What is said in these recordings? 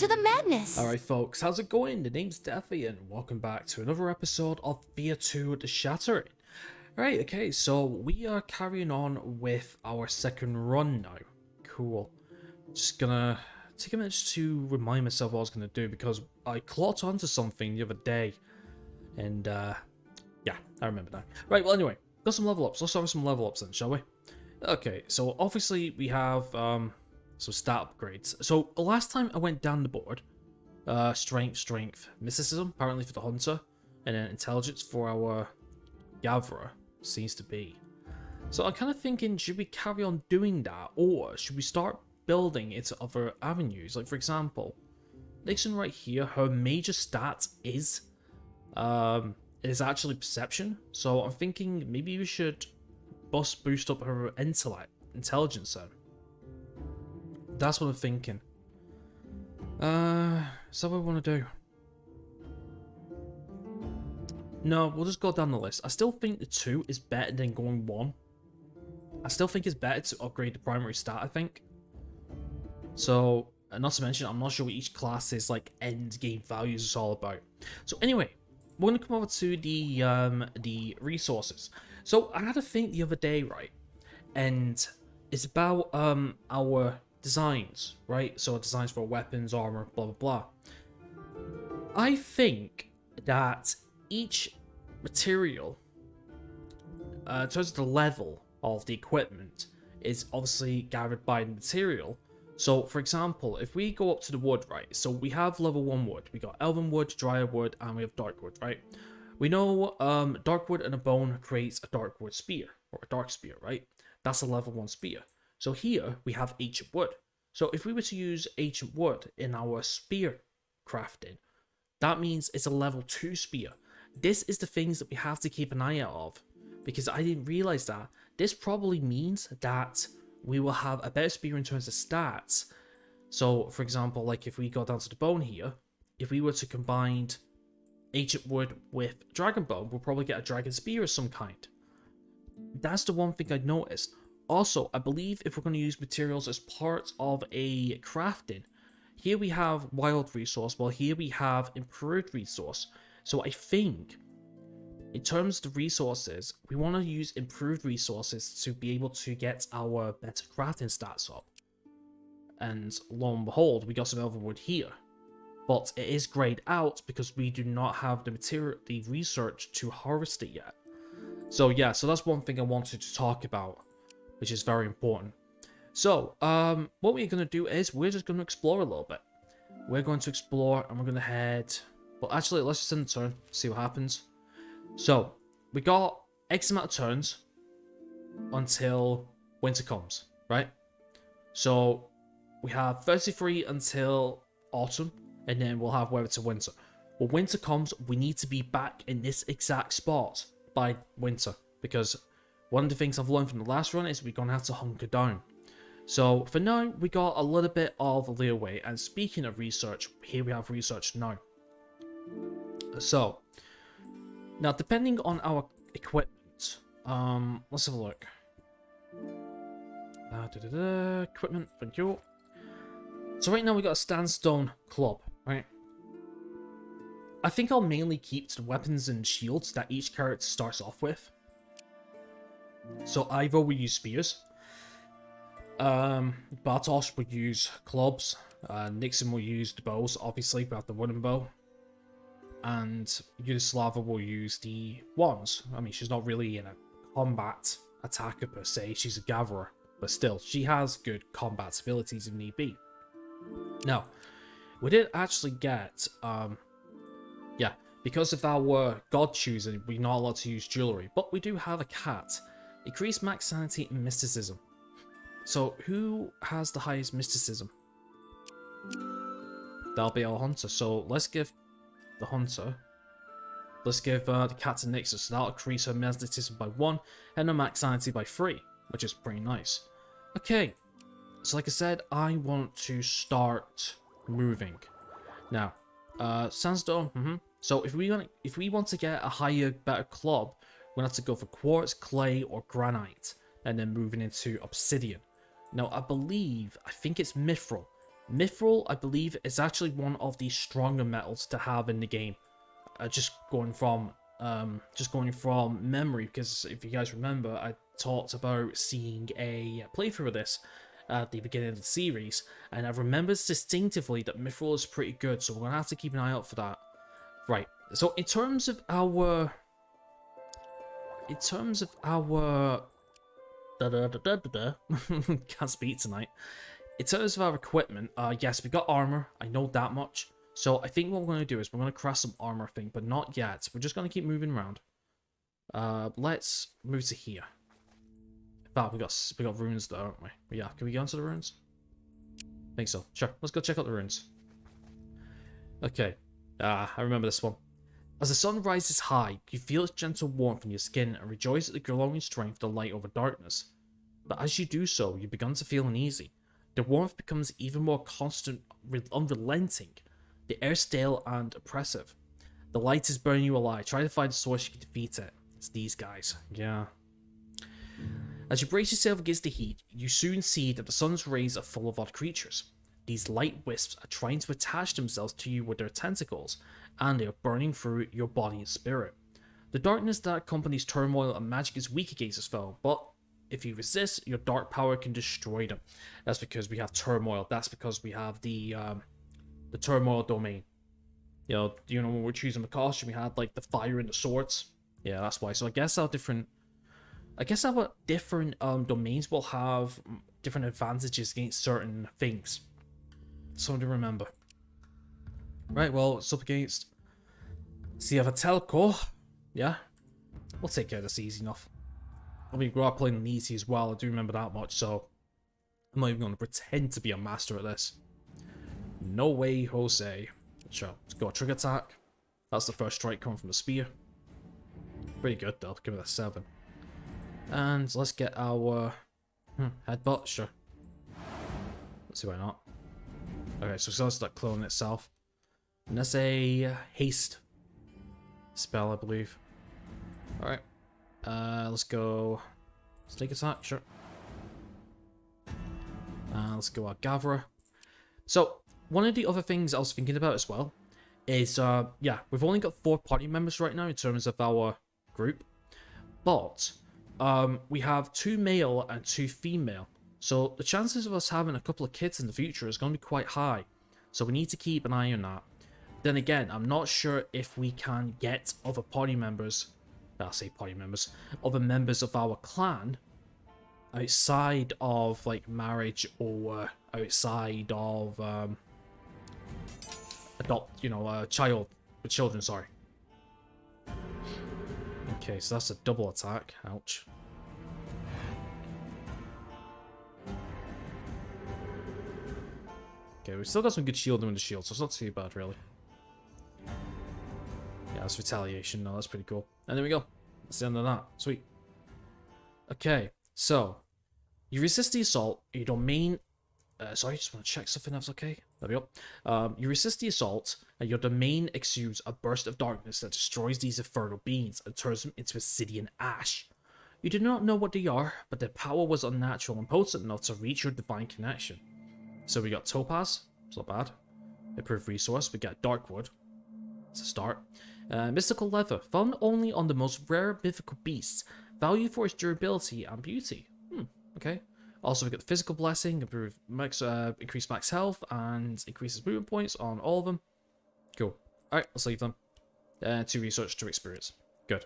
to the madness. Alright folks, how's it going? The name's Thea and welcome back to another episode of Thea 2 The Shattering. Right, okay, so we are carrying on with our second run now. Cool. Just gonna take a minute just to remind myself what I was gonna do because I clocked onto something the other day. And yeah, I remember now. Right, well anyway, got some level ups. Let's start with some level ups then, shall we? Okay, so obviously we have some stat upgrades. So last time I went down the board, strength, mysticism apparently for the hunter, and then intelligence for our gatherer seems to be. So I'm kind of thinking, should we carry on doing that, or should we start building into other avenues? Like for example, Nixon right here, her major stat is actually perception. So I'm thinking maybe we should boost up her intelligence then. That's what I'm thinking. So what I want to do? No, we'll just go down the list. I still think the 2 is better than going 1. I still think it's better to upgrade the primary stat, I think. So, not to mention, I'm not sure what each class's like end game values is all about. So anyway, we're gonna come over to the resources. So I had a think the other day, right? And it's about our designs, right? So designs for weapons, armor, blah blah blah. I think that each material, in terms of the level of the equipment, is obviously gathered by the material. So, for example, if we go up to the wood, right? So we have level 1 wood. We got elven wood, dryad wood, and we have dark wood, right? We know dark wood and a bone creates a dark wood spear, or a dark spear, right? That's a level 1 spear. So here we have ancient wood. So if we were to use ancient wood in our spear crafting, that means it's a level 2 spear. This is the things that we have to keep an eye out of, because I didn't realize that. This probably means that we will have a better spear in terms of stats. So for example, like if we go down to the bone here, if we were to combine ancient wood with dragon bone, we'll probably get a dragon spear of some kind. That's the one thing I noticed. Also, I believe if we're going to use materials as part of a crafting, here we have wild resource, while here we have improved resource. So I think, in terms of the resources, we want to use improved resources to be able to get our better crafting stats up. And lo and behold, we got some elven wood here. But it is grayed out because we do not have the research to harvest it yet. So yeah, so that's one thing I wanted to talk about, which is very important. So, what we're going to do is we're just going to explore a little bit. We're going to explore and we're going to head... Well, actually, let's just end the turn, see what happens. So, we got X amount of turns until winter comes, right? So, we have 33 until autumn, and then we'll have weather to winter. When winter comes, we need to be back in this exact spot by winter, because one of the things I've learned from the last run is we're going to have to hunker down. So, for now, we got a little bit of leeway, and speaking of research, here we have research now. So, now depending on our equipment, let's have a look. Equipment, thank you. So right now we got a sandstone club, right? I think I'll mainly keep the weapons and shields that each character starts off with. So Ivo will use spears. Bartosz will use clubs. Nixon will use the bows, obviously, we have the wooden bow. And Yugoslava will use the wands. I mean, she's not really in a combat attacker per se, she's a gatherer. But still, she has good combat abilities if need be. Now, we did actually get, yeah, because of our god choosing, we're not allowed to use jewelry. But we do have a cat. Increased max sanity and mysticism. So, who has the highest mysticism? That'll be our hunter. So, let's give the hunter. Let's give the cat to Nixon, so that'll increase her mysticism by 1 and her max sanity by 3, which is pretty nice. Okay, so like I said, I want to start moving. Now, sandstone, So if we want to get a higher, better club, we're gonna have to go for quartz, clay, or granite, and then moving into obsidian. Now, I think it's mithril. Mithril, I believe, is actually one of the stronger metals to have in the game. Just going from memory, because if you guys remember, I talked about seeing a playthrough of this at the beginning of the series, and I remember distinctively that Mithril is pretty good, so we're gonna have to keep an eye out for that. Right. So in terms of our can't speak tonight. In terms of our equipment, yes, we got armor. I know that much. So I think what we're going to do is we're going to craft some armor thing, but not yet. We're just going to keep moving around. Let's move to here. In fact, we got runes there, aren't we? But yeah, can we go onto the runes? I think so. Sure, let's go check out the runes. Okay. I remember this one. As the sun rises high, you feel its gentle warmth on your skin and rejoice at the glowing strength of the light over darkness. But as you do so, you begin to feel uneasy. The warmth becomes even more constant, unrelenting. The air stale and oppressive. The light is burning you alive. Try to find a source you can defeat it. It's these guys. Yeah. As you brace yourself against the heat, you soon see that the sun's rays are full of odd creatures. These light wisps are trying to attach themselves to you with their tentacles, and they are burning through your body and spirit. The darkness that accompanies turmoil and magic is weak against this foe, but if you resist, your dark power can destroy them. That's because we have turmoil. That's because we have the turmoil domain. You know when we're choosing the costume, we had like the fire and the swords. Yeah, that's why. So I guess our different domains will have different advantages against certain things. Something to remember. Right, well, it's up against Telco. Yeah, we'll take care of this easy enough. I mean, we are playing on easy as well, I do remember that much, so I'm not even going to pretend to be a master at this. No way, Jose. Sure, let's go trigger attack. That's the first strike coming from the spear. Pretty good though, give it a 7. And let's get our headbutt, sure. Let's see why not. Okay, so it's going to start cloning itself. And that's a haste spell, I believe. Alright. Let's go snake attack, sure. Let's go our gatherer. So, one of the other things I was thinking about as well is, yeah, we've only got 4 party members right now in terms of our group. But, we have 2 male and 2 female. So, the chances of us having a couple of kids in the future is going to be quite high. So, we need to keep an eye on that. Then again, I'm not sure if we can get other party members, other members of our clan outside of like marriage or outside of children, sorry. Okay, so that's a double attack. Ouch. Okay, we've still got some good shielding with the shield, so it's not too bad, really. Yeah, that's retaliation. No, that's pretty cool. And there we go. That's the end of that. Sweet. Okay, so you resist the assault. Your domain. Sorry, I just want to check something else. Okay, there we go. You resist the assault, and your domain exudes a burst of darkness that destroys these infernal beings and turns them into obsidian ash. You do not know what they are, but their power was unnatural and potent enough to reach your divine connection. So we got topaz. It's not bad. Improved resource. We got darkwood. It's a start. Mystical leather, found only on the most rare mythical beasts, value for its durability and beauty. Okay. Also, we got the physical blessing, improve increase max health, and increases movement points on all of them. Cool. Alright, let's leave them. 2 research, 2 experience. Good.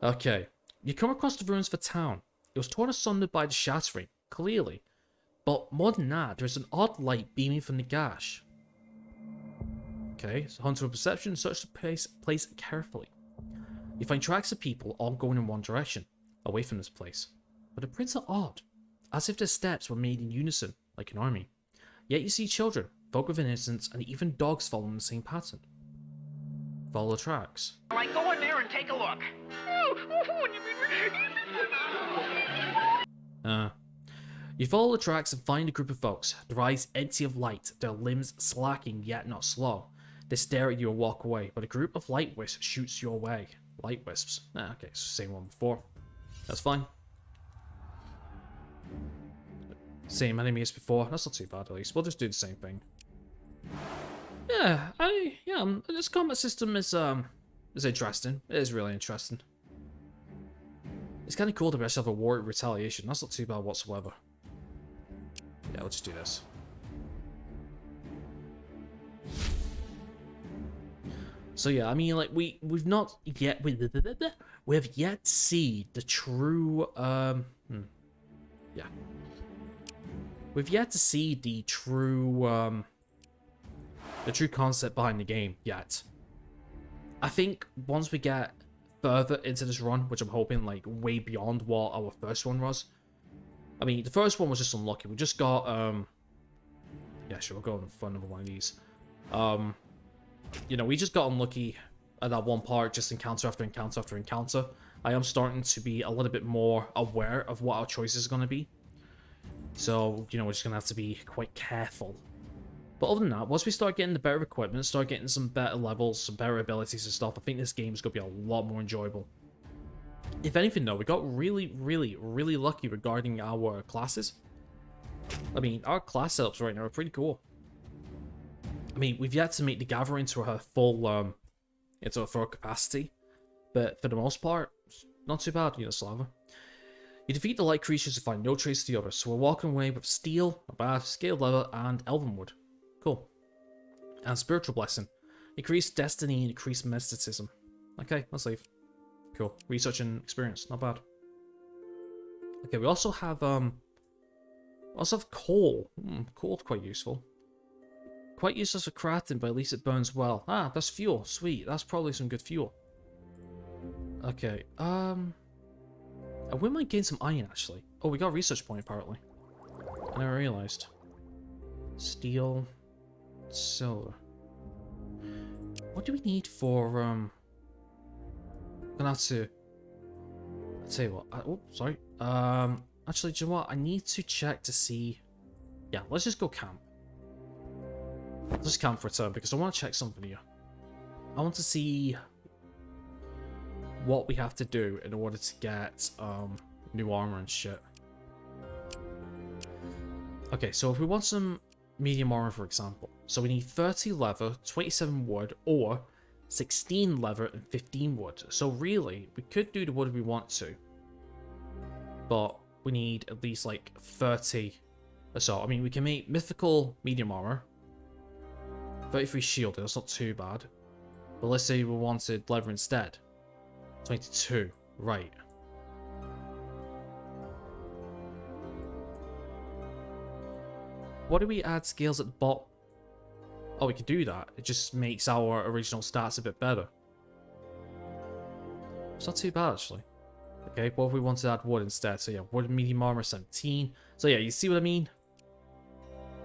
Okay. You come across the ruins of a town. It was torn asunder by the Shattering, clearly. But more than that, there's an odd light beaming from the gash. Okay, so hunter with perception, search the place carefully. You find tracks of people all going in one direction, away from this place. But the prints are odd, as if their steps were made in unison, like an army. Yet you see children, folk of innocence, and even dogs following the same pattern. Follow the tracks. Alright, go in there and take a look. You follow the tracks and find a group of folks, their eyes empty of light, their limbs slacking yet not slow. They stare at you and walk away, but a group of light wisps shoots your way. Light wisps. Okay, so same one before. That's fine. Same enemy as before. That's not too bad, at least. We'll just do the same thing. Yeah, this combat system is interesting. It is really interesting. It's kind of cool to actually have a war retaliation. That's not too bad whatsoever. Yeah, let's just do this. So yeah, I mean, like we've not yet we have yet to see the true yeah. We've yet to see the true concept behind the game yet. I think once we get further into this run, which I'm hoping like way beyond what our first one was. I mean, the first one was just unlucky. We just got yeah, sure, we'll go for another one of these. You know, we just got unlucky at that one part, just encounter after encounter after encounter. I am starting to be a little bit more aware of what our choices are going to be. So, you know, we're just going to have to be quite careful. But other than that, once we start getting the better equipment, start getting some better levels, some better abilities and stuff, I think this game is going to be a lot more enjoyable. If anything, though, we got really, really, really lucky regarding our classes. I mean, our class setups right now are pretty cool. I mean, we've yet to make the Gatherer into her full, into her full capacity, but for the most part, not too bad, you know, Slava. You defeat the light creatures and find no trace of the others, so we're walking away with Steel, not bad, Scaled Leather, and Elvenwood. Cool. And Spiritual Blessing. Increased Destiny and increased Mysticism. Okay, let's leave. Cool. Research and Experience, not bad. Okay, we also have Coal. Coal's quite useful. Quite useless for crafting, but at least it burns well. Ah, that's fuel. Sweet. That's probably some good fuel. Okay. I wouldn't mind getting some iron, actually. Oh, we got a research point, apparently. I never realized. Steel. Silver. What do we need for, I'm gonna have to... I'll tell you what. Oh, sorry. Actually, do you know what? I need to check to see... Yeah, let's just go camp. Let's just camp for a turn, because I want to check something here. I want to see what we have to do in order to get new armor and shit. Okay, so if we want some medium armor, for example, so we need 30 leather, 27 wood, or 16 leather and 15 wood. So really, we could do the wood if we want to, but we need at least like 30 or so. I mean, we can make mythical medium armor, 33 shield, that's not too bad. But let's say we wanted leather instead. 22, right. What do we add scales at the bottom? Oh, we can do that. It just makes our original stats a bit better. It's not too bad, actually. Okay, what if we wanted to add wood instead? So yeah, wood medium armor 17. So yeah, you see what I mean?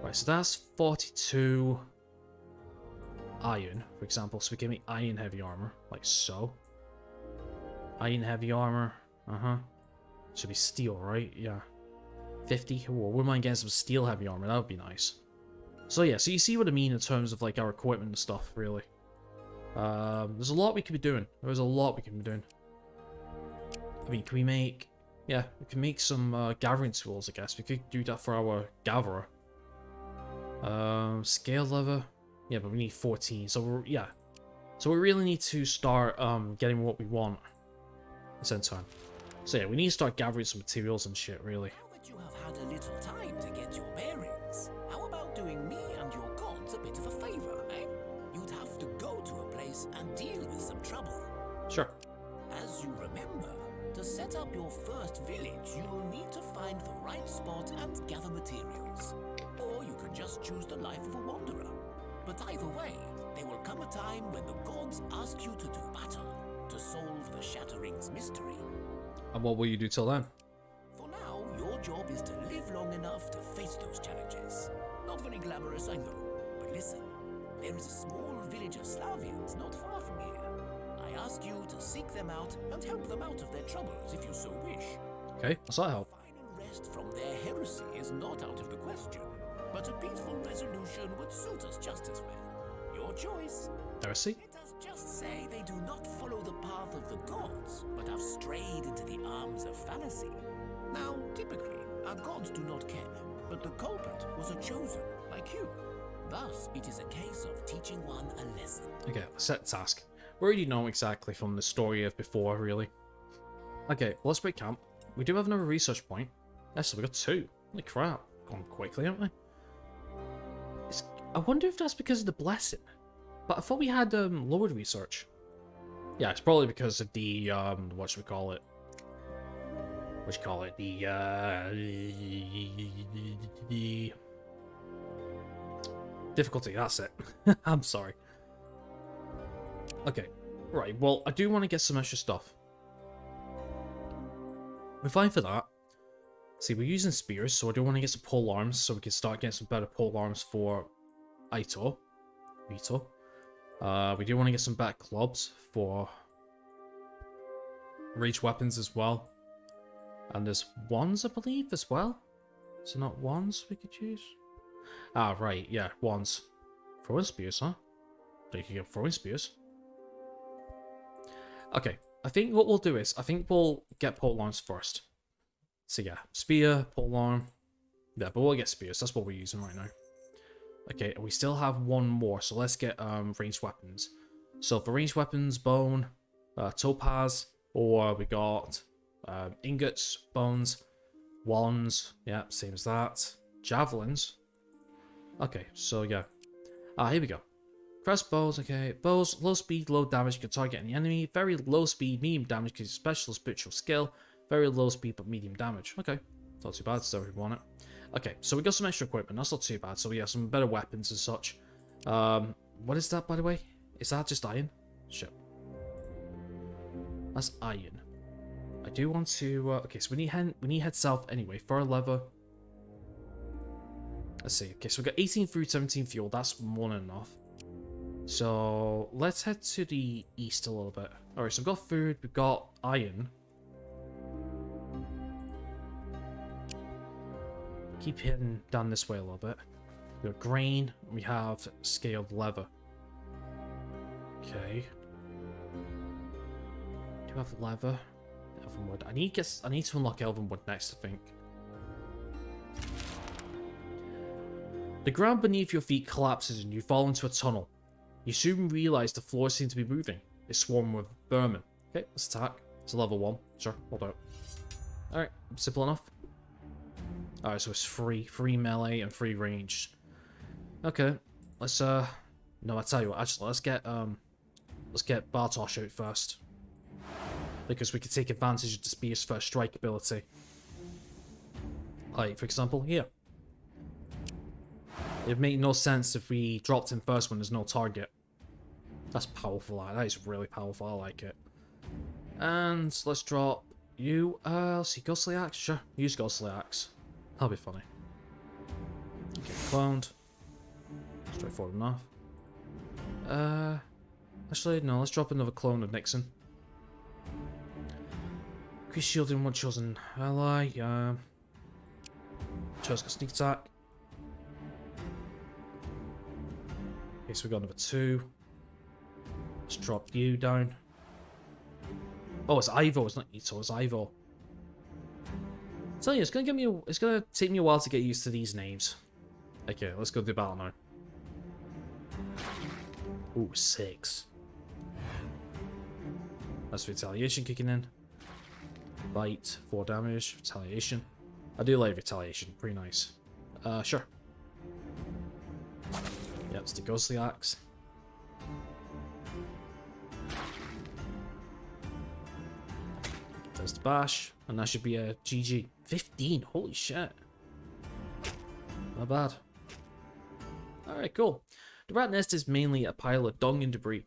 Right, so that's 42 iron, for example. So we can make iron heavy armor, like so. Iron heavy armor, should be steel, right? Yeah. 50. Oh, wouldn't mind getting some steel heavy armor, that would be nice. So yeah, so you see what I mean in terms of like our equipment and stuff, really. There's a lot we could be doing. There's a lot we can be doing. I mean, can we make... Yeah, we can make some gathering tools, I guess. We could do that for our gatherer. Scale leather. Yeah, but we need 14. So we're... Yeah. So we really need to start getting what we want at the same time. So yeah, we need to start gathering some materials and shit, really. Now that you have had a little time to get your bearings, how about doing me and your gods a bit of a favor, eh? You'd have to go to a place and deal with some trouble. Sure. As you remember, to set up your first village, you will need to find the right spot and gather materials. Or you could just choose the life of a wanderer. But either way, there will come a time when the gods ask you to do battle, to solve the Shattering's mystery. And what will you do till then? For now, your job is to live long enough to face those challenges. Not very glamorous, I know. But listen, there is a small village of Slavians not far from here. I ask you to seek them out and help them out of their troubles if you so wish. Okay, what's that help? Final rest from their heresy is not out of the question, but a peaceful resolution would suit us just as well. Your choice. Heresy? Let us just say they do not follow the path of the gods, but have strayed into the arms of fallacy. Now, typically, our gods do not care. but the culprit was a chosen, like you. Thus, it is a case of teaching one a lesson. Okay, let's set the task. We already know exactly from the story of before, really. Okay, well, let's break camp. We do have another research point. Actually, we got 2. Holy crap. Gone quickly, haven't we? I wonder if that's because of the blessing. But I thought we had lowered research. Yeah, it's probably because of the, what should we call it? What should we call it? The difficulty, that's it. I'm sorry. Okay, right, well, I do want to get some extra stuff. We're fine for that. See, we're using spears, so I do want to get some pole arms, so we can start getting some better pole arms for Rito. We do want to get some better clubs for ranged weapons as well. And there's wands, I believe, as well. Is it not wands we could use? Ah, right, yeah, wands. Throwing spears, huh? So you can get throwing spears. Okay, I think what we'll do is, I think we'll get pole arms first. So yeah, spear, pole arm. Yeah, but we'll get spears, that's what we're using right now. Okay, we still have one more, so let's get ranged weapons. So for ranged weapons, bone, topaz, or we got ingots, bones, wands, yeah, same as that. Javelins. Okay, so yeah. Here we go. Crossbows, okay. Bows, low speed, low damage, you can target any enemy. Very low speed, medium damage, because special spiritual skill. Very low speed, but medium damage. Okay, not too bad, so we want it. Okay, so we got some extra equipment, that's not too bad. So we have some better weapons and such. What is that, by the way? Is that just iron? Shit. That's iron. I do want to, okay, so we need head south anyway, for a lever. Let's see, okay, so we got 18 food, 17 fuel, that's more than enough. So, let's head to the east a little bit. Alright, so we've got food, we've got iron. Keep heading down this way a little bit. We got grain, we have scaled leather. Okay. Do you have leather? Elvenwood. I need to unlock Elvenwood next, I think. The ground beneath your feet collapses and you fall into a tunnel. You soon realize the floor seems to be moving. It's swarming with vermin. Okay, let's attack. It's a level 1. Sure, hold out. Alright, simple enough. Alright, so it's free melee and free range. Okay, let's no, I tell you what, actually let's get Bartosz out first. Because we can take advantage of the spear's first strike ability. Like, for example, here. It'd make no sense if we dropped him first when there's no target. That's powerful, that is really powerful, I like it. And let's drop you, let's see, Ghostly Axe, sure, use Ghostly Axe. That'll be funny. Okay, cloned. Straightforward enough. Actually, no, let's drop another clone of Nixon. Increase shielding one chosen ally, Chose got sneak attack. Okay, so we got number 2. Let's drop you down. Oh, it's Ivo, it's not Ito, it's Ivo. I'm telling you, it's gonna take me a while to get used to these names. Okay, let's go do battle now. Ooh, 6. That's retaliation kicking in. Bite, 4 damage, retaliation. I do like retaliation, pretty nice. Sure. Yep, it's the Ghostly Axe. There's the bash, and that should be a GG. 15, holy shit. Not bad. Alright, cool. The rat nest is mainly a pile of dung and debris.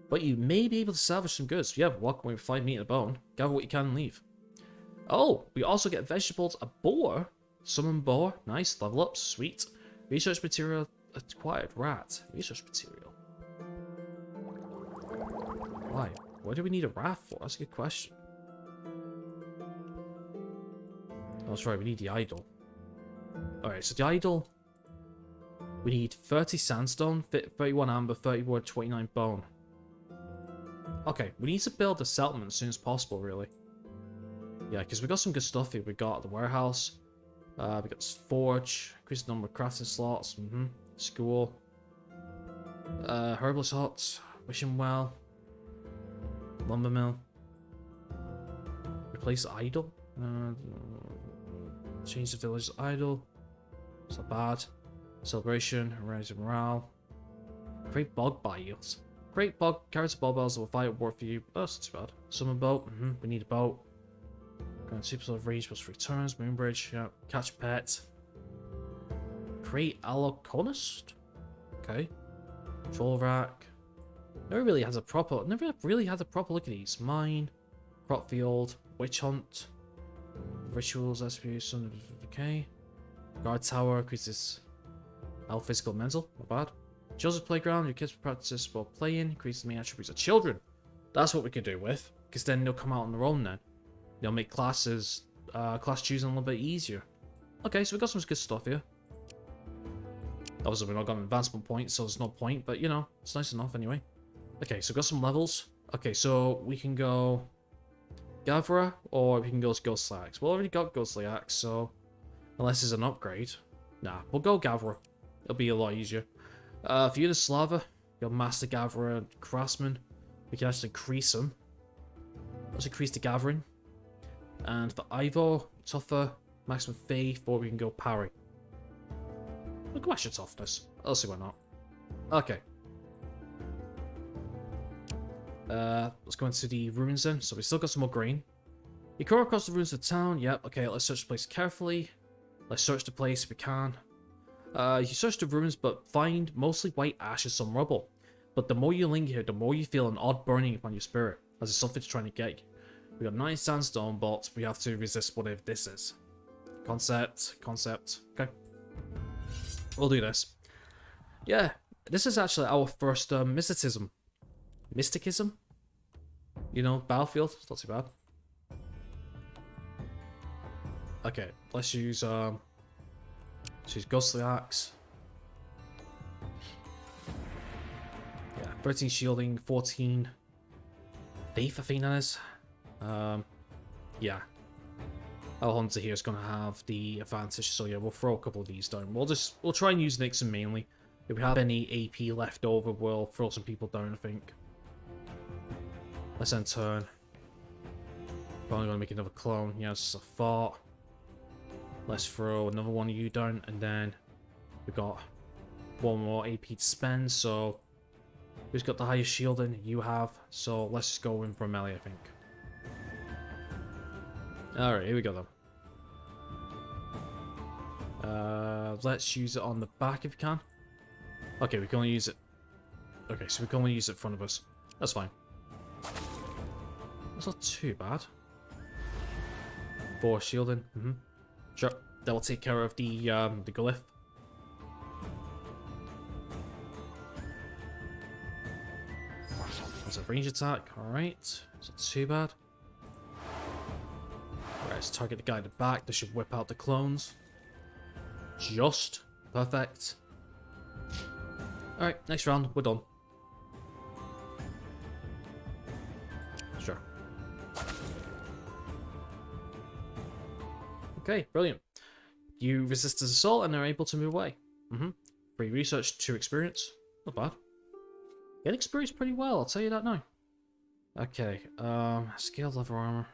But you may be able to salvage some goods. Yeah, walk away with 5 meat and a bone. Gather what you can and leave. Oh, we also get vegetables, a boar. Summon boar, nice, level up, sweet. Research material acquired, rat. Research material. Why? Why do we need a rat for? That's a good question. Oh, that's right, we need the idol. Alright, so the idol... We need 30 sandstone, 31 amber, 30 wood, 29 bone. Okay, we need to build a settlement as soon as possible, really. Yeah, because we got some good stuff here. We got the warehouse. We got this forge, increase the number of crafting slots. School. Herbalist hut, wishing well. Lumber mill. Replace idle. Change the village idle. It's not bad. Celebration, raise morale. Great bog bios. Great bog carries barbells that will fight war for you. Oh, that's not too bad. Summer boat. We need a boat. Grand super of rage plus 3 turns. Moonbridge. Yeah. Catch pet. Create alloconist. Okay. Troll rack. Never really had a proper look at these. Mine. Crop field. Witch hunt. Rituals. SPU. Okay. Guard tower. Increases health, physical, mental. Not bad. Children's playground. Your kids practice while playing. Increases the main attributes of children. That's what we could do with. Because then they'll come out on their own then. They'll make class choosing a little bit easier. Okay, so we got some good stuff here. Obviously, we're not got an advancement point, so there's no point, but you know, it's nice enough anyway. Okay, so we got some levels. Okay, so we can go Gatherer, or we can go Ghostly Axe. We already got Ghostly Axe, so unless it's an upgrade. Nah, we'll go Gatherer. It'll be a lot easier. For you, the Slava, your Master Gatherer and Craftsman, we can actually increase them. Let's increase the Gathering. And for Ivo, Tougher, Maximum Faith, or we can go Parry. We'll go extra toughness. I'll see why not. Okay. Let's go into the ruins then. So we still got some more grain. You come across the ruins of the town. Yep. Okay, let's search the place carefully. Let's search the place if we can. You search the ruins, but find mostly white ash and some rubble. But the more you linger here, the more you feel an odd burning upon your spirit, as if something's trying to get you. We got 9 sandstone, but we have to resist whatever this is. Concept. Okay. We'll do this. Yeah, this is actually our first mysticism. Mysticism? You know, battlefield. It's not too bad. Okay, let's use Ghostly Axe. Yeah, 13 shielding, 14 thief, I think that is. Yeah. Our hunter here is going to have the advantage, so yeah, we'll throw a couple of these down. We'll try and use Nixon mainly. If we have any AP left over, we'll throw some people down, I think. Let's then turn. Probably going to make another clone. Yeah, this is a thought. Let's throw another one of you down, and then we've got one more AP to spend, so who's got the highest shielding? You have, so let's just go in for a melee, I think. Alright, here we go then. Let's use it on the back if we can. Okay, we can only use it. Okay, so we can only use it in front of us. That's fine. That's not too bad. 4 shielding. Sure. That will take care of the glyph. That's a range attack. Alright. It's not too bad. Alright, let's target the guy at the back. They should whip out the clones. Just. Perfect. Alright, next round. We're done. Sure. Okay, brilliant. You resist his assault and are able to move away. Free research, 2 experience. Not bad. Get experience pretty well, I'll tell you that now. Okay, scaled leather armor.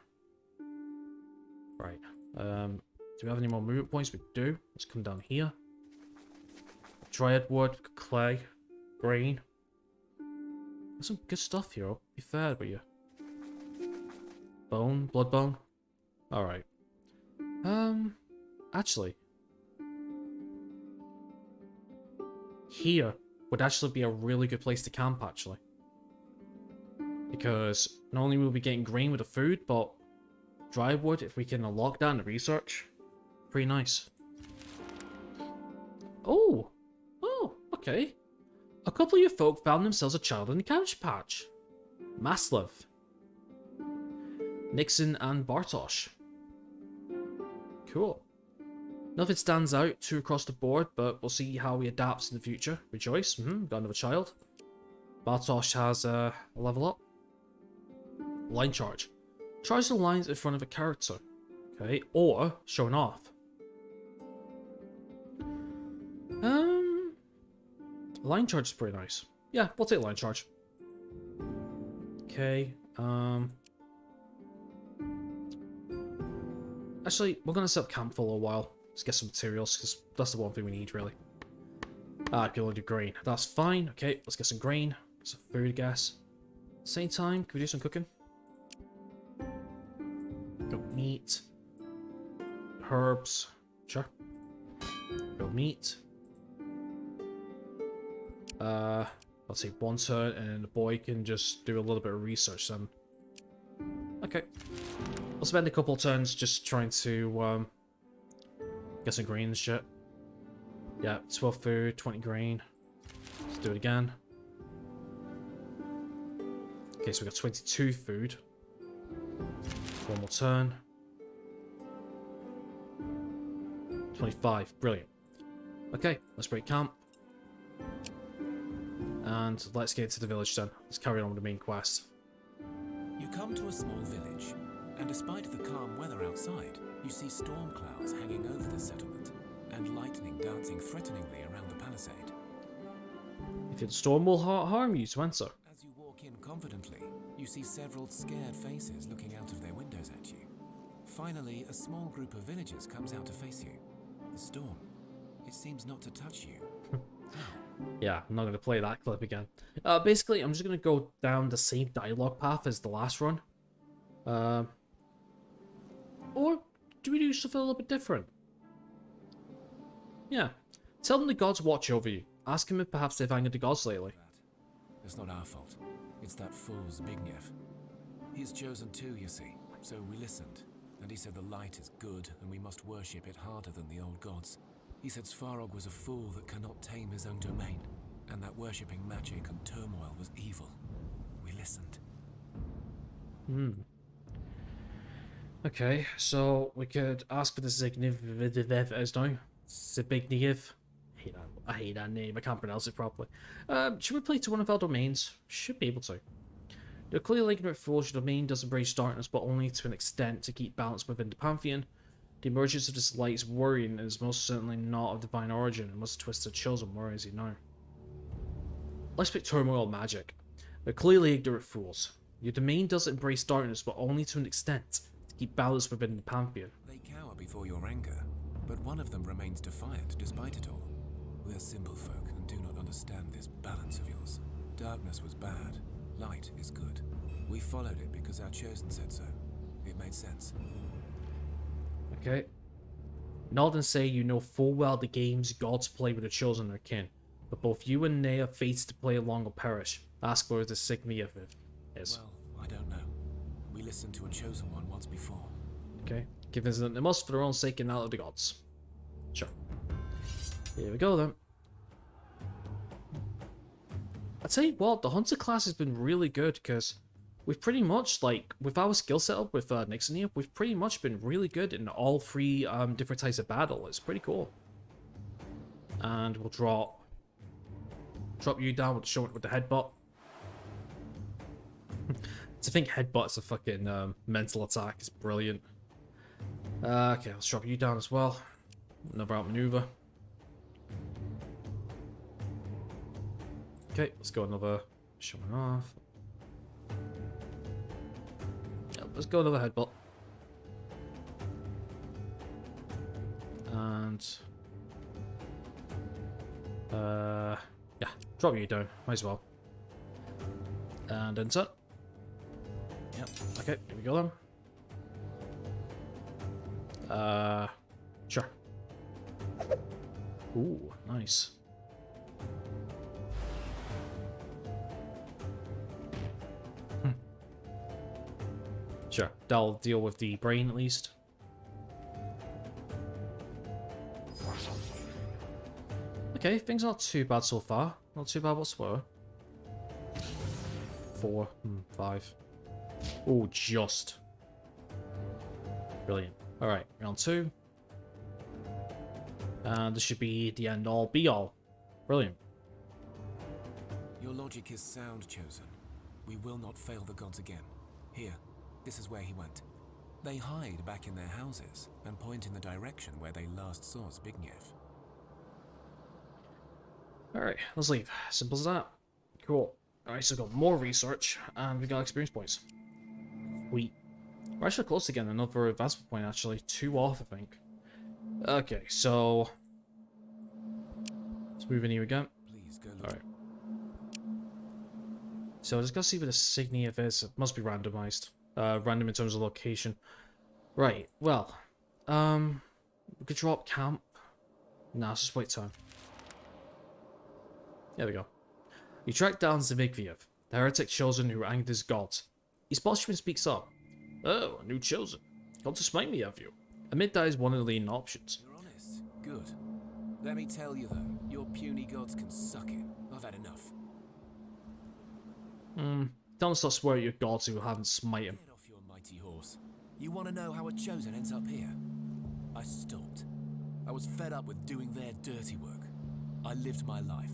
Right. Do we have any more movement points? We do. Let's come down here. Dryad wood, clay, grain. There's some good stuff here, I'll be fair with you. Bone, blood bone. Alright. Actually. Here would actually be a really good place to camp, actually. Because not only will we be getting grain with the food, but dry wood, if we can unlock that in the research, pretty nice. Oh! Oh, okay. A couple of you folk found themselves a child in the Cabbage Patch. Maslev. Nixon and Bartosz. Cool. Nothing stands out too across the board, but we'll see how he adapts in the future. Rejoice. Got another child. Bartosz has a level up. Line charge. Charge the lines in front of a character. Okay, or showing off. Line charge is pretty nice. Yeah, we'll take line charge. Okay, actually, we're gonna set up camp for a little while. Let's get some materials, because that's the one thing we need, really. I can only do grain. That's fine. Okay, let's get some grain. Some food, I guess. Same time, can we do some cooking? Go meat. Herbs. Sure. Go meat. Let's see, one turn, and the boy can just do a little bit of research then. Okay. I'll spend a couple of turns just trying to, get some grain and shit. Yeah, 12 food, 20 grain. Let's do it again. Okay, so we got 22 food. One more turn. 25, brilliant. Okay, let's break camp. And let's get to the village then. Let's carry on with the main quest. You come to a small village, and despite the calm weather outside, you see storm clouds hanging over the settlement, and lightning dancing threateningly around the palisade. If the storm will harm you to enter. As you walk in confidently, you see several scared faces looking out of their windows at you. Finally, a small group of villagers comes out to face you. The storm, it seems not to touch you. Yeah, I'm not going to play that clip again. Basically, I'm just going to go down the same dialogue path as the last run. Or do we do something a little bit different? Yeah. Tell them the gods watch over you. Ask him if perhaps they've angered the gods lately. It's not our fault. It's that fool Zbigniew. He's chosen too, you see. So we listened. And he said the light is good and we must worship it harder than the old gods. He said Svarog was a fool that cannot tame his own domain, and that worshipping magic and turmoil was evil. We listened. Okay, so we could ask for the Zbigniew as now. Zbigniew. I hate that name. I can't pronounce it properly. Should we play to one of our domains? Should be able to. The clearly ignorant fools, your domain does embrace darkness, but only to an extent to keep balance within the pantheon. The emergence of this light is worrying and is most certainly not of divine origin and must twist the chosen worries you know. Let's pick turmoil magic. They're clearly ignorant fools. Your domain does embrace darkness, but only to an extent to keep balance within the pantheon. They cower before your anger, but one of them remains defiant despite it all. We're simple folk and do not understand this balance of yours. Darkness was bad, light is good. We followed it because our chosen said so. It made sense. Okay. Nod and say you know full well the games gods play with the chosen are kin, but both you and Thea are fated to play along or perish. Ask where the Zbigniew is. Well, I don't know. We listened to a chosen one once before. Okay. Given that they must for their own sake and that of the gods. Sure. Here we go then. I tell you what, the hunter class has been really good because we've pretty much, like, with our skill setup with Nixon here, we've pretty much been really good in all three different types of battle. It's pretty cool. And we'll drop you down with the headbutt. To think headbutt's a fucking mental attack is brilliant. Okay, let's drop you down as well. Another outmaneuver. Okay, let's go another showing off. Yeah, let's go another headbutt. And yeah, drop you down, might as well. And insert. Yep. Okay, here we go then. Sure. Ooh, nice. Sure, that'll deal with the brain at least. Okay, things aren't too bad so far. Not too bad whatsoever. 4, 5. Oh, just. Brilliant. Alright, round 2. And this should be the end all be all. Brilliant. Your logic is sound, Chosen. We will not fail the gods again. Here, this is where he went. They hide back in their houses and point in the direction where they last saw Zbigniew. Alright, let's leave. Simple as that. Cool. Alright, so we got more research, and we got experience points. We're actually close to getting another advancement point, actually. 2 off, I think. Okay, so... let's move in here again. Alright. So I just gotta see what the signia is. It must be randomized. Random in terms of location. Right, well. We could drop camp. Nah, let's just wait time. There we go. You track down Zimigviev, the heretic chosen who angered his gods. He spots you and speaks up. Oh, a new chosen. Come to smite me, have you? Admit that is one of the leading options. You're honest. Good. Let me tell you though, your puny gods can suck it. I've had enough. Don't stop swearing at your gods who haven't smite him. Get off your mighty horse. You want to know how a chosen ends up here? I stopped. I was fed up with doing their dirty work. I lived my life.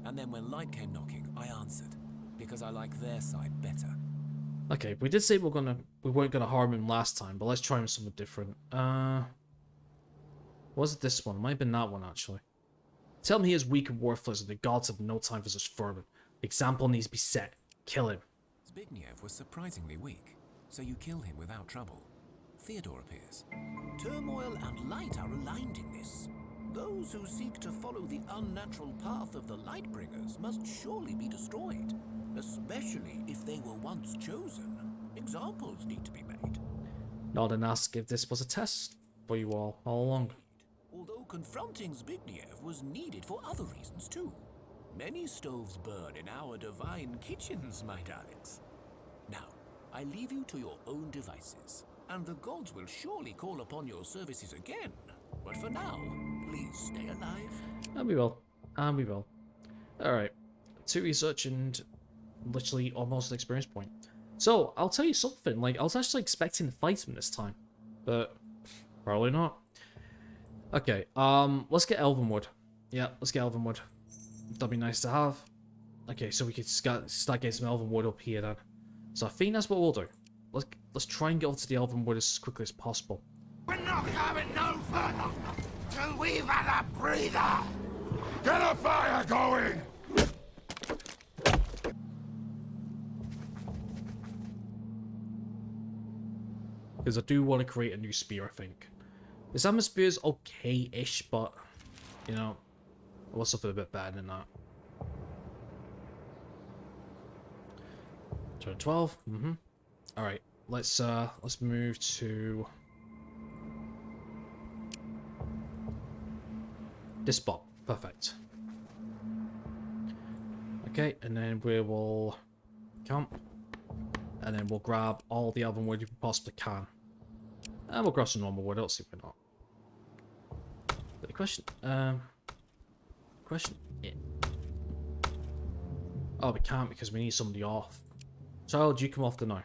And then when light came knocking, I answered. Because I like their side better. Okay, we did say we weren't gonna harm him last time, but let's try him something different. Was it this one? It might have been that one, actually. Tell him he is weak and worthless, and the gods have no time for such vermin. The example needs to be set. Kill him. Zbigniew was surprisingly weak, so you kill him without trouble. Theodore appears. Turmoil and light are aligned in this. Those who seek to follow the unnatural path of the Lightbringers must surely be destroyed, especially if they were once chosen. Examples need to be made. Not and ask if this was a test for you all along. Although confronting Zbigniew was needed for other reasons too. Many stoves burn in our divine kitchens, my darlings. Now, I leave you to your own devices, and the gods will surely call upon your services again. But for now, please stay alive. And we will. And we will. Alright. 2 research and literally almost an experience point. So, I'll tell you something. Like, I was actually expecting to fight him this time. But, probably not. Okay, let's get Elvenwood. Yeah, let's get Elvenwood. That'd be nice to have. Okay, so we could start getting some Elvenwood up here then. So I think that's what we'll do. Let's try and get over to the Elvenwood as quickly as possible. We're not going no further till we've had a breather. Get a fire going! Because I do want to create a new spear, I think. This atmosphere is okay-ish, but, you know, I want something a bit better than that. Turn 12. Alright, let's move to this spot. Perfect. Okay, and then we will camp. And then we'll grab all the elven wood you possibly can. And we'll grab some normal wood, I'll see if we're not. But the question, yeah. Oh, we can't because we need somebody off. Child, you come off the now.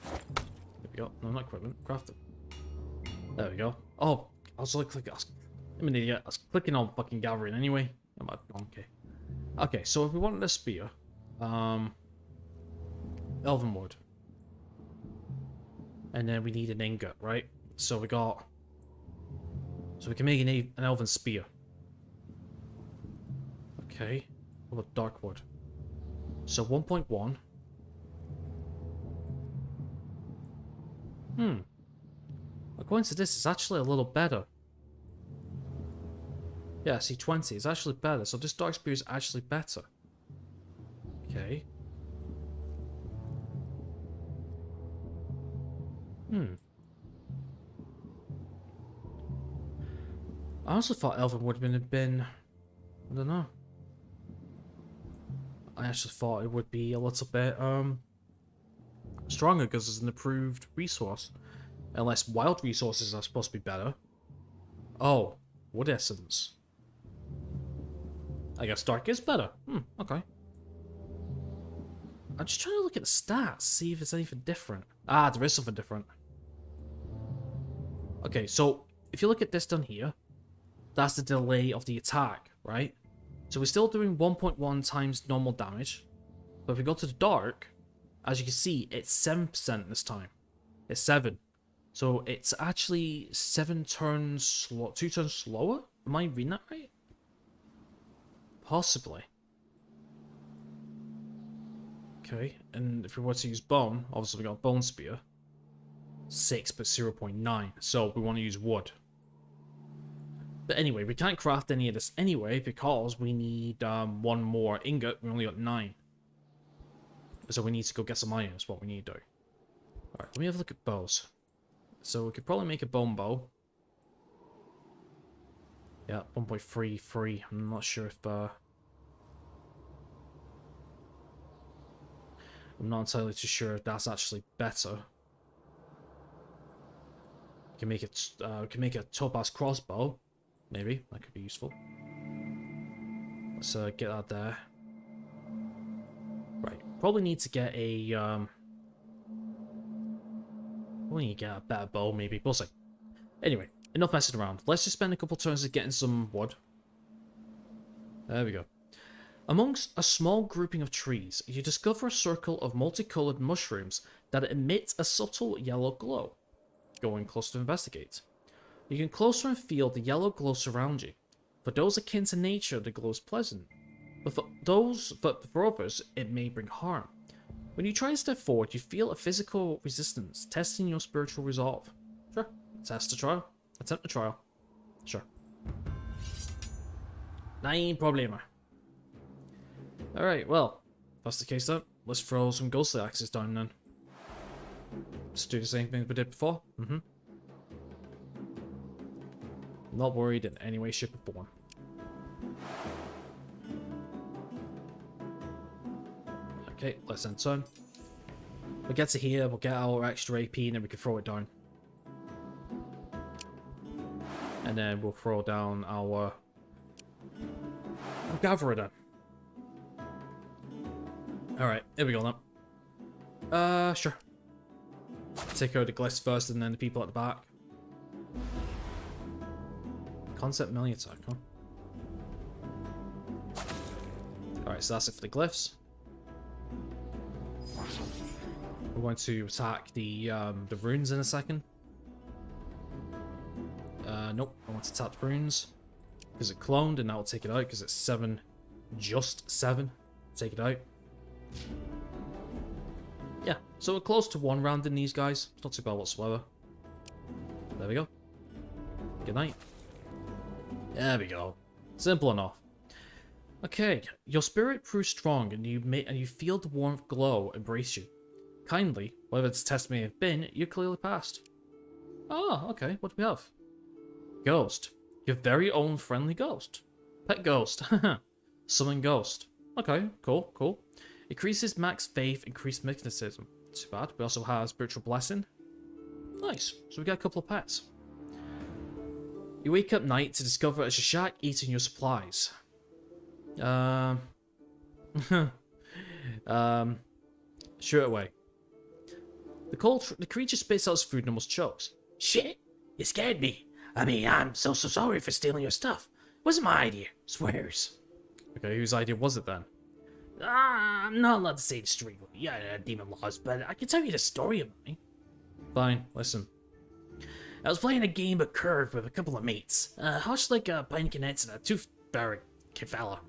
There we go. No, not equipment. Craft it. There we go. Oh, I was like clicking. I'm an idiot. I was clicking on fucking gathering anyway. Okay. Okay, so if we wanted a spear, Elvenwood. And then we need an ingot, right? So we got... So we can make an elven spear. Okay. What about dark wood? So 1.1. According to this, it's actually a little better. Yeah, see, 20 is actually better. So this dark spear is actually better. Okay. I also thought Elven would have been... I don't know. I actually thought it would be a little bit, stronger because it's an improved resource. Unless wild resources are supposed to be better. Oh, wood essence. I guess dark is better. Okay. I'm just trying to look at the stats, see if there's anything different. Ah, there is something different. Okay, so if you look at this down here, that's the delay of the attack, right? So we're still doing 1.1 times normal damage. But if we go to the dark, as you can see, it's 7% this time. It's 7. So it's actually 7 turns slow, 2 turns slower? Am I reading that right? Possibly. Okay, and if we were to use bone, obviously we got bone spear. 6 but 0.9, so we want to use wood. But anyway, we can't craft any of this anyway because we need 1 more ingot. We only got 9. So we need to go get some iron, is what we need to do. Alright, let me have a look at bows. So we could probably make a bone bow. Yeah, 1.33. I'm not sure if... I'm not entirely too sure if that's actually better. We can make a topaz crossbow. Maybe. That could be useful. Let's get that there. Right. Probably need to get a... probably need to get a better bow, maybe. We'll see. Anyway, enough messing around. Let's just spend a couple turns getting some wood. There we go. Amongst a small grouping of trees, you discover a circle of multicolored mushrooms that emit a subtle yellow glow. Going close to investigate. You can closer and feel the yellow glow surround you. For those akin to nature, the glow is pleasant. But for others, it may bring harm. When you try to step forward, you feel a physical resistance, testing your spiritual resolve. Sure. Test the trial. Attempt the trial. Sure. Nine problema. Alright, well, if that's the case then, let's throw some ghostly axes down then. Let's do the same thing we did before. Not worried in any way, shape, or form. Okay, let's end turn. We'll get to here, we'll get our extra AP, and then we can throw it down. And then we'll throw down our gatherer then. Alright, here we go then. Sure. Take out the glyphs first and then the people at the back. Concept melee attack, huh? Alright, so that's it for the glyphs. We're going to attack the runes in a second. Nope, I want to attack the runes. Because it cloned and that will take it out because it's 7, just 7. Take it out. Yeah, so we're close to 1 round in these guys. It's not too bad whatsoever. There we go. Good night. There we go. Simple enough. Okay, your spirit proves strong and you feel the warmth glow embrace you. Kindly, whatever this test may have been, you clearly passed. Oh, okay, what do we have? Ghost. Your very own friendly ghost. Pet ghost. Summon ghost. Okay, cool. Increases max faith, increased mysticism. Too bad. We also have spiritual blessing. Nice. So we got a couple of pets. You wake up night to discover a shashak eating your supplies. Shoot away. The creature spits out its food and almost chokes. Shit, you scared me. I mean, I'm so sorry for stealing your stuff. It wasn't my idea, swears. Okay, whose idea was it then? I'm not allowed to say it strictly. Yeah, demon laws, but I can tell you the story about me. Fine, listen. I was playing a game of curve with a couple of mates. Hush like a pine connects and a tooth fairy fella.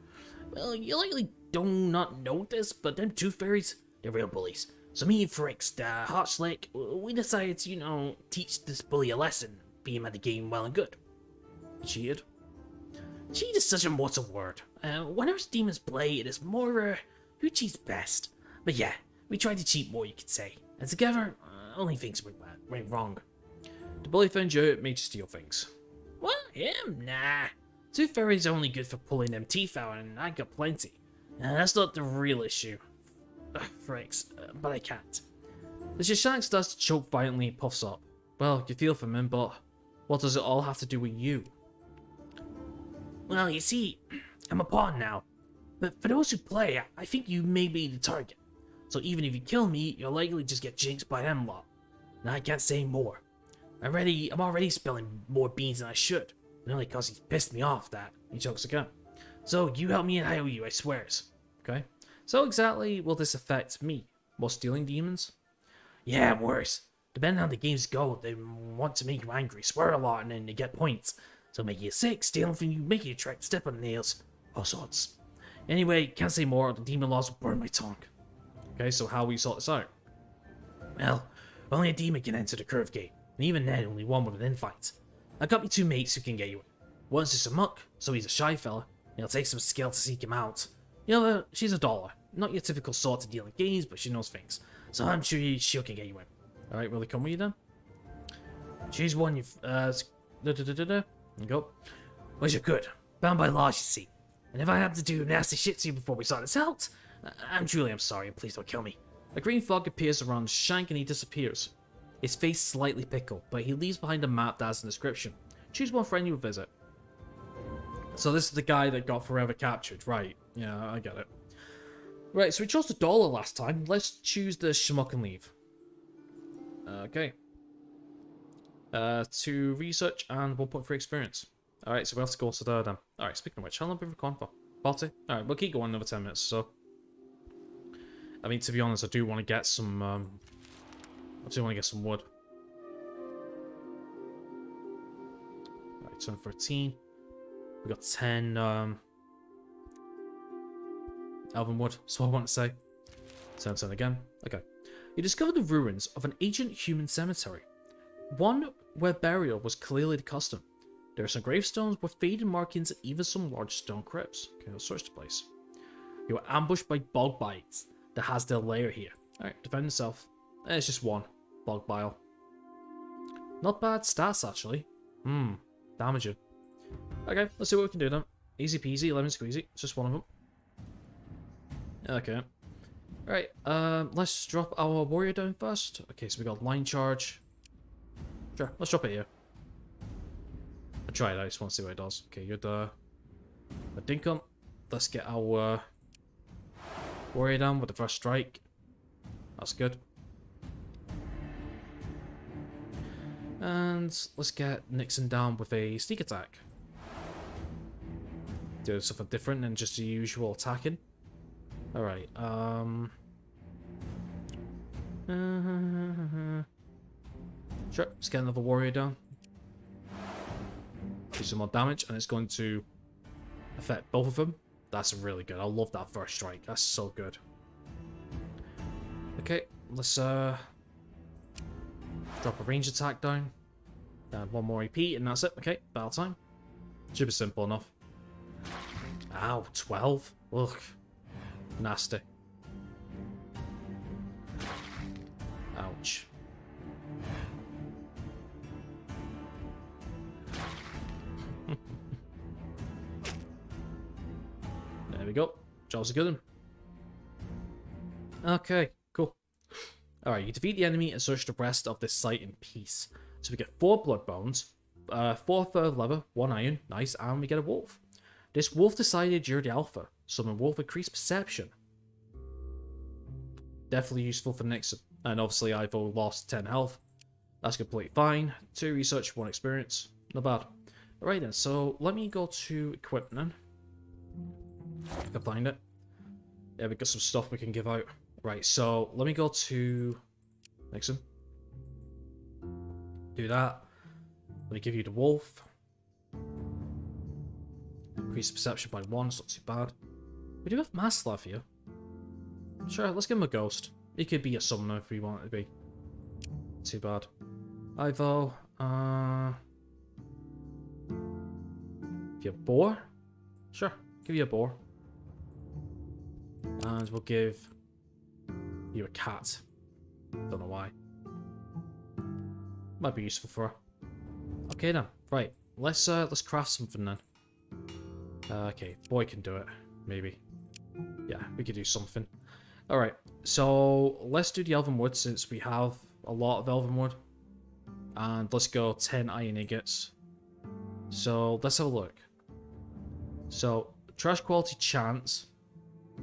Well, you likely do not know this, but them tooth fairies, they're real bullies. So me and Fricks, Hot Slick, we decided to, teach this bully a lesson. Beat him at the game well and good. Cheated? Cheat is such a mortal word. Whenever demons play, it is more, who cheats best. But yeah, we tried to cheat more, you could say. And together, only things went wrong. The bully found you out, made you steal things. What? Him? Nah. Tooth fairy's only good for pulling them teeth out, and I got plenty. That's not the real issue. Fricks, but I can't. The shashak starts to choke violently and puffs up. Well, you feel for him, but what does it all have to do with you? Well, you see, I'm a pawn now. But for those who play, I think you may be the target. So even if you kill me, you'll likely just get jinxed by them lot. And I can't say more. I'm already spilling more beans than I should. And only cause he's pissed me off that he chokes again. So you help me and I owe you, I swears. Okay. So exactly will this affect me? More stealing demons? Yeah, worse. Depending on how the games go, they want to make you angry, swear a lot, and then they get points. So make you sick, steal from you, make you try to step on nails, all sorts. Anyway, can't say more, or the demon laws will burn my tongue. Okay, so how we sort this out? Well, only a demon can enter the curve gate, and even then only one with an invite. I got me 2 mates who can get you in. One's just a muck, so he's a shy fella, and it'll take some skill to seek him out. The other, she's a dollar. Not your typical sort to deal in games, but she knows things. So I'm sure she can get you in. Alright, will they come with you then? Choose one you've, There you go. Well, you're good. Bound by laws, you see. And if I have to do nasty shit to you before we sort this out, I'm sorry, and please don't kill me. A green fog appears around Shank and he disappears. His face slightly pickled, but he leaves behind a map that has an inscription. Choose one friend you will visit. So this is the guy that got forever captured, right? Yeah, I get it. Right, so we chose the dollar last time. Let's choose the schmuck and leave. Okay. 2 research and 1 point for experience. Alright, so we have to go to there then. Alright, speaking of which, how long have we recorded for? 40? Alright, we'll keep going another 10 minutes, so. I mean, to be honest, I do want to get some, wood. Alright, turn 13. We got 10, elven wood, that's what I want to say. Turn again. Okay. You discover the ruins of an ancient human cemetery. One where burial was clearly the custom. There are some gravestones with faded markings and even some large stone crypts. Okay, let's search the place. You are ambushed by bog bites that has their lair here. Alright, defend yourself. It's just 1. Bog bile. Not bad stats, actually. Damaging. Okay, let's see what we can do then. Easy peasy, lemon squeezy. It's just one of them. Okay. Alright, let's drop our warrior down first. Okay, so we got line charge. Sure, let's drop it here. I'll try it, I just want to see what it does. Okay, you're the dinkum. Let's get our warrior down with the first strike. That's good. And let's get Nixon down with a sneak attack. Do something different than just the usual attacking. Alright, sure, let's get another warrior down. Do some more damage, and it's going to affect both of them. That's really good. I love that first strike. That's so good. Okay, let's drop a range attack down. And 1 more AP, and that's it. Okay, battle time. Should be simple enough. Ow, 12? Ugh. Nasty. Ouch. There we go. Job's a good one. Okay, cool. Alright, you defeat the enemy and search the rest of this site in peace. So we get 4 blood bones, 4 third leather, 1 iron, nice, and we get a wolf. This wolf decided you're the alpha, summon wolf increased perception. Definitely useful for Nixon. And obviously I've lost 10 health. That's completely fine. 2 research, 1 experience. Not bad. Alright then, so let me go to equipment then. I can find it. Yeah, we got some stuff we can give out. Right, so let me go to Nixon. Do that. Let me give you the wolf. Increase perception by 1, it's not too bad. We do have mass left here. Sure, let's give him a ghost. He could be a summoner if we want it to be. Too bad. Ivo, if you have boar? Sure, give you a boar. And we'll give you a cat. Don't know why. Might be useful for her. Okay then, right. Let's craft something then. Okay, boy can do it, maybe. Yeah, we could do something. Alright, so let's do the elven wood since we have a lot of elven wood. And let's go 10 iron ingots. So let's have a look. So, trash quality chance.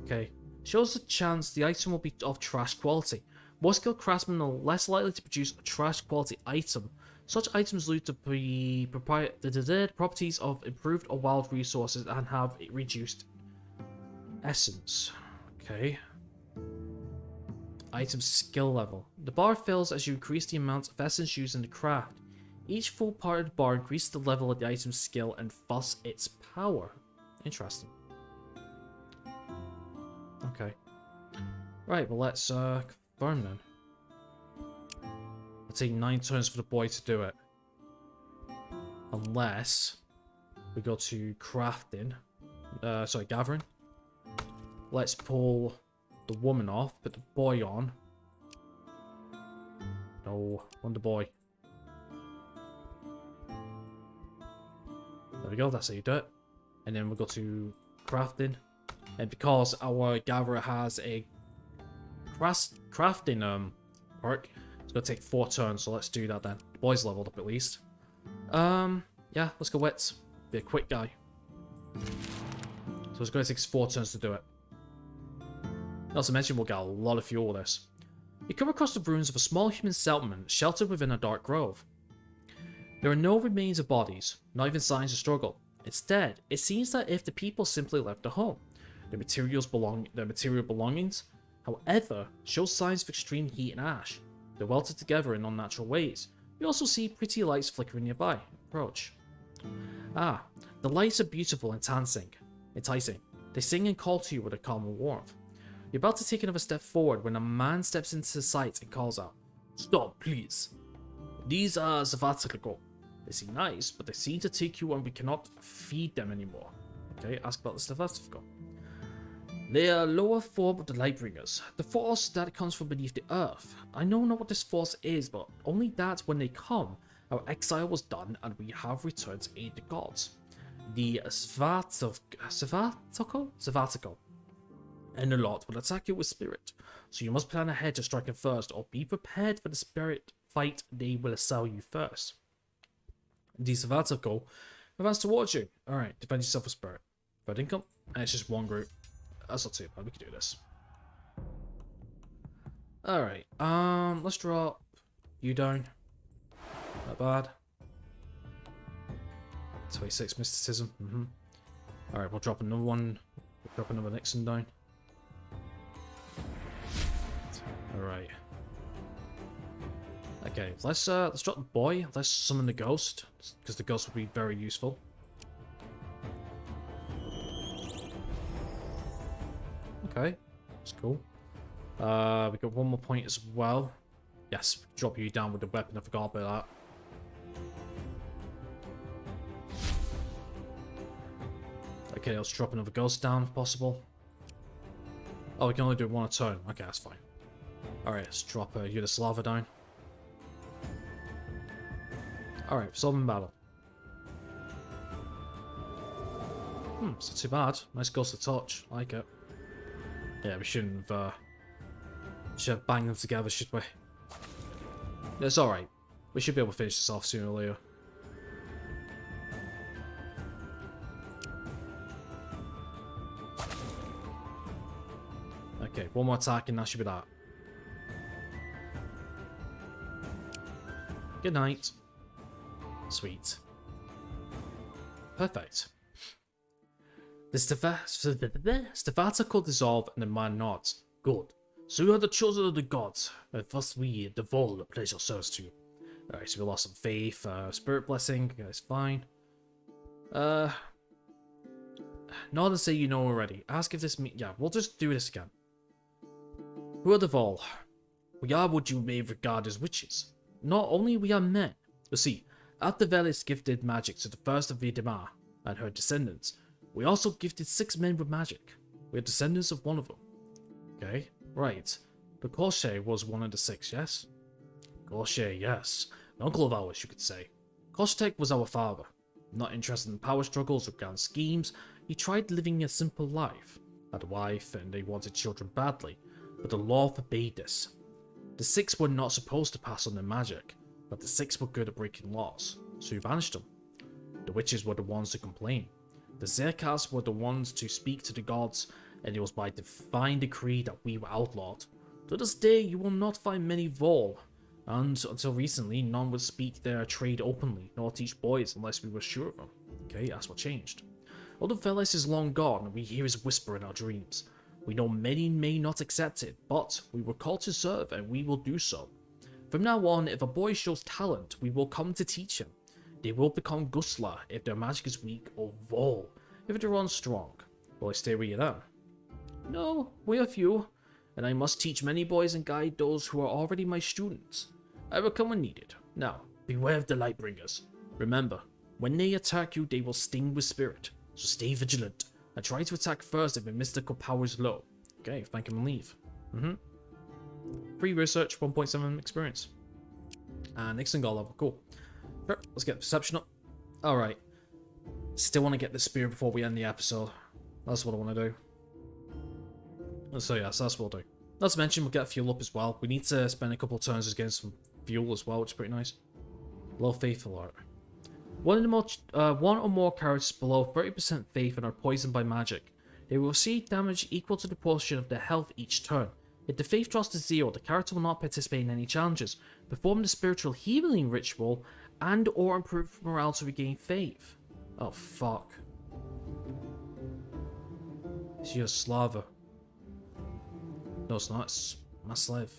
Okay. Shows the chance the item will be of trash quality. More skilled craftsmen are less likely to produce a trash quality item. Such items lead to be the properties of improved or wild resources and have a reduced essence. Okay. Item skill level. The bar fills as you increase the amount of essence used in the craft. Each full part of the bar increases the level of the item's skill and thus its power. Interesting. Right, well let's confirm then. It'll take 9 turns for the boy to do it. Unless we go to crafting. Sorry, gathering. Let's pull the woman off, put the boy on. No, on the boy. There we go, that's how you do it. And then we'll go to crafting. And because our gatherer has a crafting perk, it's going to take 4 turns, so let's do that then. The boy's leveled up at least. Yeah, let's go wits. Be a quick guy. So it's going to take us 4 turns to do it. Not to mention we'll get a lot of fuel with this. You come across the ruins of a small human settlement sheltered within a dark grove. There are no remains of bodies, not even signs of struggle. Instead, it seems that if the people simply left the home, their material belongings, however, show signs of extreme heat and ash. They're welded together in unnatural ways. You also see pretty lights flickering nearby. Approach. Ah, the lights are beautiful and enticing. They sing and call to you with a calm and warmth. You're about to take another step forward when a man steps into sight and calls out, "Stop, please. These are Zavatiko. They seem nice, but they seem to take you and we cannot feed them anymore." Okay, ask about the Zavatiko. They are a lower form of the Lightbringers, the force that comes from beneath the earth. I know not what this force is, but only that when they come, our exile was done and we have returned to aid the gods. The Zavatiko and a lot will attack you with spirit, so you must plan ahead to strike them first, or be prepared for the spirit fight they will assail you first. The Zavatiko advance towards you. Alright, defend yourself with spirit. Third income, and it's just one group. That's not too bad, we can do this. Alright, let's drop you down. Not bad. 26 mysticism. Alright, we'll drop another one. We'll drop another Nixon down. Alright. Okay, let's drop the boy. Let's summon the ghost, because the ghost will be very useful. Okay, that's cool. We got one more point as well. Yes, drop you down with the weapon. I forgot about that. Okay, let's drop another ghost down if possible. Oh, we can only do one a turn. Okay, that's fine. Alright, let's drop Yugoslava down. Alright, solving battle. It's not too bad. Nice ghost to touch. I like it. Yeah, we shouldn't have banged them together, should we? It's alright. We should be able to finish this off sooner or later. Okay, one more attack and that should be that. Good night. Sweet. Perfect. The Stefatical dissolve and the man nods. Good. So you are the chosen of the gods. And first we devolve the pleasure serves to you. Alright, so we lost some faith, spirit blessing, that's fine. Not to say you know already. Ask if this yeah, we'll just do this again. Who are the Vol? We are what you may regard as witches. Not only we are men. You see, Artavelis gifted magic to the first of Vidimar and her descendants. We also gifted 6 men with magic. We are descendants of one of them. Okay, right. But Korshe was one of the 6, yes? Korshe, yes. An uncle of ours, you could say. Koshtek was our father. Not interested in power struggles or grand schemes, he tried living a simple life. Had a wife, and they wanted children badly, but the law forbade this. The 6 were not supposed to pass on their magic, but the 6 were good at breaking laws, so he banished them. The witches were the ones to complain. The Zerkas were the ones to speak to the gods, and it was by divine decree that we were outlawed. To this day, you will not find many Vol, and until recently, none would speak their trade openly, nor teach boys unless we were sure of them. Okay, that's what changed. Although Veles is long gone, we hear his whisper in our dreams. We know many may not accept it, but we were called to serve, and we will do so. From now on, if a boy shows talent, we will come to teach him. They will become Gusla if their magic is weak, or Vol if they're unstrong. Will I stay with you then? No, we are few, and I must teach many boys and guide those who are already my students. I will come when needed. Now, beware of the Lightbringers. Remember, when they attack you, they will sting with spirit, so stay vigilant, and try to attack first if a mystical power is low. Okay, thank him and leave. Free research, 1.7 experience. And Nixon got a level, cool. Sure, let's get perception up. Alright. Still want to get the spear before we end the episode. That's what I want to do. So yeah, so that's what we'll do. Not to mention, we'll get fuel up as well. We need to spend a couple of turns just getting some fuel as well, which is pretty nice. Low faith alert. One or more characters below 30% faith and are poisoned by magic. They will receive damage equal to the portion of their health each turn. If the faith drops to 0, the character will not participate in any challenges. Perform the spiritual healing ritual and or improve morale to regain faith. Oh fuck. Is she a Slava? No, it's not. It's my slave.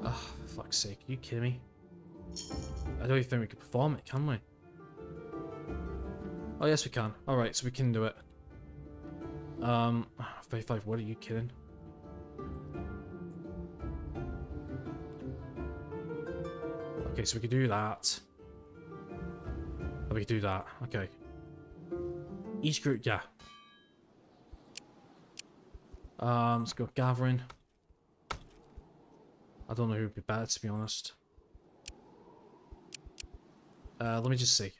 Oh, for fuck's sake. Are you kidding me? I don't even think we can perform it, can we? Oh, yes, we can. Alright, so we can do it. 35, what are you kidding? Okay, so we can do that. Oh, we can do that. Okay. Each group, yeah. Let's go gathering. I don't know who would be better, to be honest. Let me just see.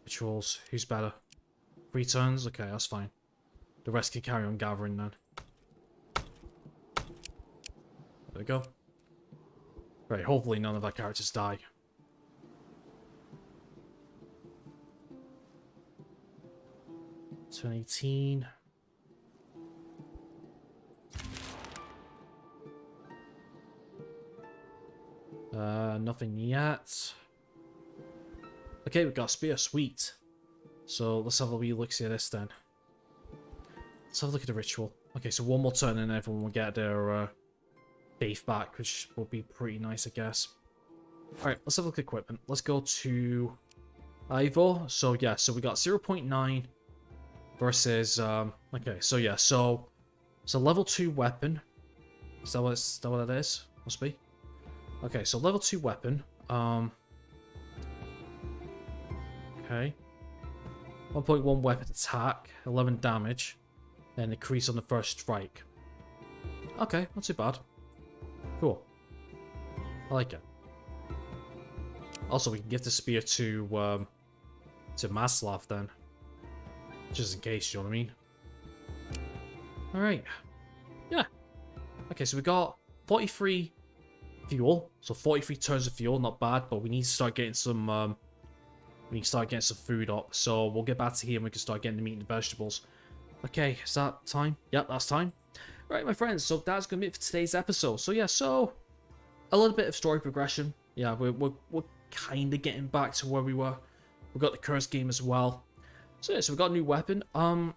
Rituals. Who's better? 3 turns? Okay, that's fine. The rest can carry on gathering then. There we go. Right, hopefully none of our characters die. Turn 18. Nothing yet. Okay, we got a spear, sweet. So let's have a wee look see at this then. Let's have a look at the ritual. Okay, so one more turn and everyone will get their faith back, which will be pretty nice, I guess. Alright, let's have a look at equipment. Let's go to Ivor. So yeah, so we got 0.9 versus okay, so yeah, so it's a level 2 weapon. Is that what it is? Must be. Okay, so level 2 weapon. Okay. 1.1 weapon attack, 11 damage, and increase on the first strike. Okay, not too bad. Cool. I like it. Also, we can give the spear to Maslav then. Just in case, you know what I mean? Alright. Yeah. Okay, so we got 43 fuel. So 43 turns of fuel, not bad, but we need to start getting some food up. So we'll get back to here and we can start getting the meat and the vegetables. Okay, is that time? Yep, that's time. Right, my friends, so that's gonna be it for today's episode. So yeah, so a little bit of story progression. Yeah, we're kind of getting back to where we were. We got the curse game as well. So yeah, so we got a new weapon. I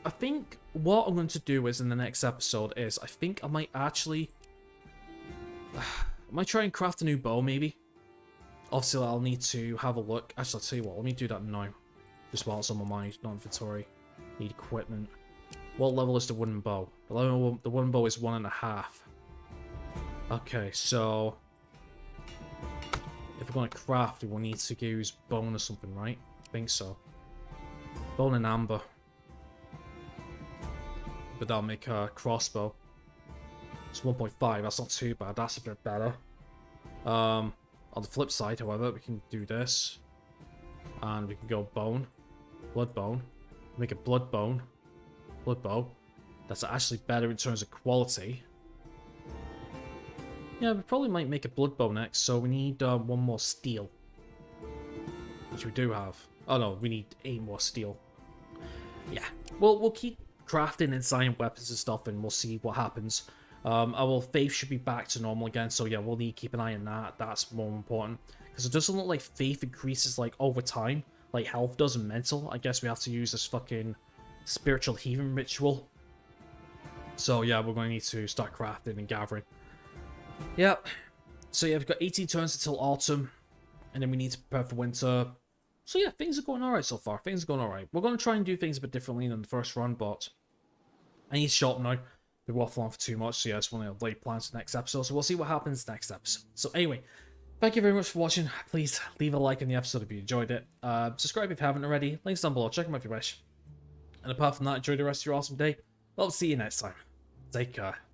think what I'm going to do is in the next episode is I think I might actually I might try and craft a new bow maybe. Obviously I'll need to have a look. Actually, I'll tell you what, let me do that now. Just while it's on my mind, not inventory. Need equipment. What level is the wooden bow? The wooden bow is 1.5. Okay, so if we're going to craft it, we'll need to use bone or something, right? I think so. Bone and amber. But that'll make a crossbow. It's 1.5, that's not too bad, that's a bit better. On the flip side, however, we can do this. And we can go bone. Blood bone. Make a blood bone. Blood bow. That's actually better in terms of quality. Yeah, we probably might make a blood bow next, so we need one more steel. Which we do have. Oh no, we need 8 more steel. Yeah, we'll keep crafting and designing weapons and stuff and we'll see what happens. Our faith should be back to normal again, so yeah, we'll need to keep an eye on that. That's more important. Because it doesn't look like faith increases like over time, like health does and mental. I guess we have to use this fucking spiritual healing ritual. So yeah, we're going to need to start crafting and gathering. Yep. So yeah, we've got 18 turns until autumn, and then we need to prepare for winter. So yeah, things are going alright so far. Things are going alright. We're going to try and do things a bit differently than the first run, but I need to shop now. Been waffling on for too much, so yeah, I just want to lay plans for the next episode. So we'll see what happens next episode. So anyway, thank you very much for watching. Please leave a like in the episode if you enjoyed it. Subscribe if you haven't already. Links down below. Check them out if you wish. And apart from that, enjoy the rest of your awesome day. I'll see you next time. Take care.